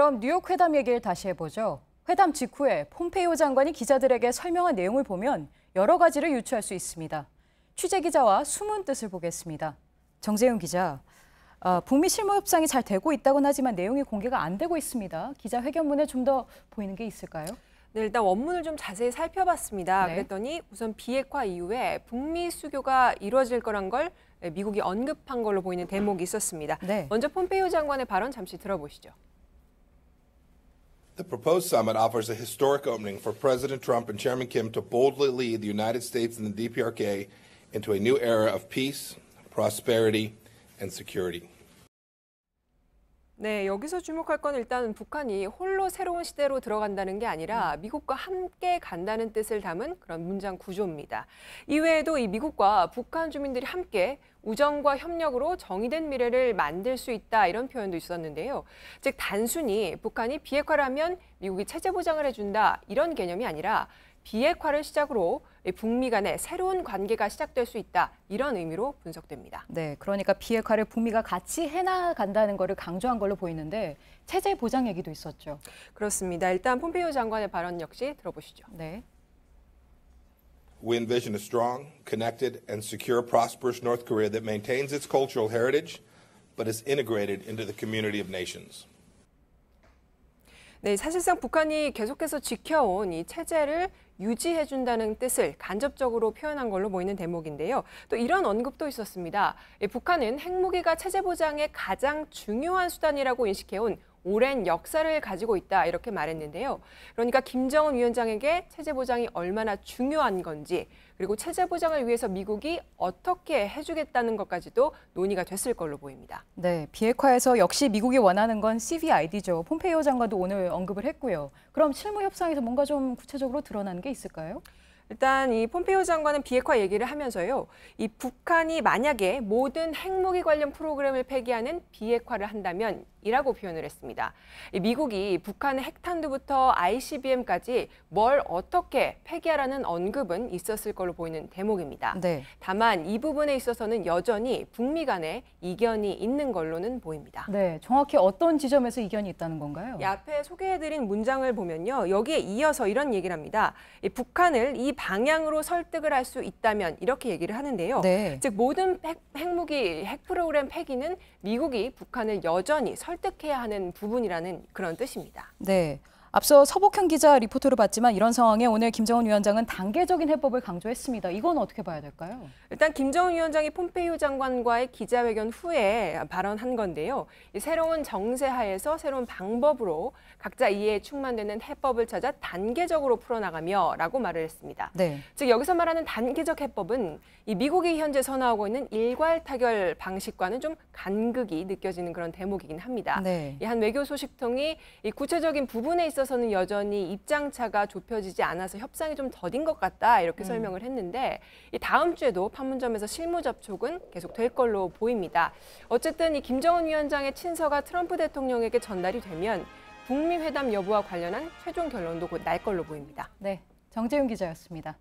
그럼 뉴욕 회담 얘기를 다시 해보죠. 회담 직후에 폼페이오 장관이 기자들에게 설명한 내용을 보면 여러 가지를 유추할 수 있습니다. 취재 기자와 숨은 뜻을 보겠습니다. 정재윤 기자, 북미 실무 협상이 잘 되고 있다고는 하지만 내용이 공개가 안 되고 있습니다. 기자회견문에 좀 더 보이는 게 있을까요? 네, 일단 원문을 좀 자세히 살펴봤습니다. 네. 그랬더니 우선 비핵화 이후에 북미 수교가 이루어질 거란 걸 미국이 언급한 걸로 보이는 대목이 있었습니다. 네. 먼저 폼페이오 장관의 발언 잠시 들어보시죠. The proposed summit offers a historic opening for President Trump and Chairman Kim to boldly lead the United States and the DPRK into a new era of peace, prosperity, and security. 네, 여기서 주목할 건 일단 북한이 홀로 새로운 시대로 들어간다는 게 아니라 미국과 함께 간다는 뜻을 담은 그런 문장 구조입니다. 이외에도 이 미국과 북한 주민들이 함께 우정과 협력으로 정의된 미래를 만들 수 있다 이런 표현도 있었는데요. 즉 단순히 북한이 비핵화를 하면 미국이 체제 보장을 해준다 이런 개념이 아니라 비핵화를 시작으로 북미 간의 새로운 관계가 시작될 수 있다 이런 의미로 분석됩니다. 네, 그러니까 비핵화를 북미가 같이 해나간다는 거를 강조한 걸로 보이는데 체제 보장 얘기도 있었죠. 그렇습니다. 일단 폼페이오 장관의 발언 역시 들어보시죠. 네. We envision a strong, connected, and secure, prosperous North Korea that maintains its cultural heritage, but is integrated into the community of nations. 네, 사실상 북한이 계속해서 지켜온 이 체제를 유지해준다는 뜻을 간접적으로 표현한 걸로 보이는 대목인데요. 또 이런 언급도 있었습니다. 북한은 핵무기가 체제 보장의 가장 중요한 수단이라고 인식해온 오랜 역사를 가지고 있다 이렇게 말했는데요. 그러니까 김정은 위원장에게 체제 보장이 얼마나 중요한 건지 그리고 체제 보장을 위해서 미국이 어떻게 해주겠다는 것까지도 논의가 됐을 걸로 보입니다. 네, 비핵화에서 역시 미국이 원하는 건 CVID죠. 폼페이오 장관도 오늘 언급을 했고요. 그럼 실무 협상에서 뭔가 좀 구체적으로 드러난 게 있을까요? 일단 이 폼페이오 장관은 비핵화 얘기를 하면서요. 이 북한이 만약에 모든 핵무기 관련 프로그램을 폐기하는 비핵화를 한다면 이라고 표현을 했습니다. 미국이 북한의 핵탄두부터 ICBM까지 뭘 어떻게 폐기하라는 언급은 있었을 걸로 보이는 대목입니다. 네. 다만 이 부분에 있어서는 여전히 북미 간에 이견이 있는 걸로는 보입니다. 네, 정확히 어떤 지점에서 이견이 있다는 건가요? 이 앞에 소개해드린 문장을 보면요. 여기에 이어서 이런 얘기를 합니다. 북한을 이 방향으로 설득을 할 수 있다면 이렇게 얘기를 하는데요. 네. 즉 모든 핵무기, 핵 프로그램 폐기는 미국이 북한을 여전히 설득해야 하는 부분이라는 그런 뜻입니다. 네. 앞서 서복현 기자 리포트로 봤지만 이런 상황에 오늘 김정은 위원장은 단계적인 해법을 강조했습니다. 이건 어떻게 봐야 될까요? 일단 김정은 위원장이 폼페이오 장관과의 기자회견 후에 발언한 건데요. 이 새로운 정세 하에서 새로운 방법으로 각자 이해에 충만되는 해법을 찾아 단계적으로 풀어나가며 라고 말을 했습니다. 네. 즉 여기서 말하는 단계적 해법은 이 미국이 현재 선호하고 있는 일괄 타결 방식과는 좀 간극이 느껴지는 그런 대목이긴 합니다. 네. 이 한 외교 소식통이 이 구체적인 부분에 있어서는 여전히 입장차가 좁혀지지 않아서 협상이 좀 더딘 것 같다 이렇게 설명을 했는데 이 다음 주에도 판문점에서 실무 접촉은 계속 될 걸로 보입니다. 어쨌든 이 김정은 위원장의 친서가 트럼프 대통령에게 전달이 되면 북미 회담 여부와 관련한 최종 결론도 곧 날 걸로 보입니다. 네, 정재윤 기자였습니다.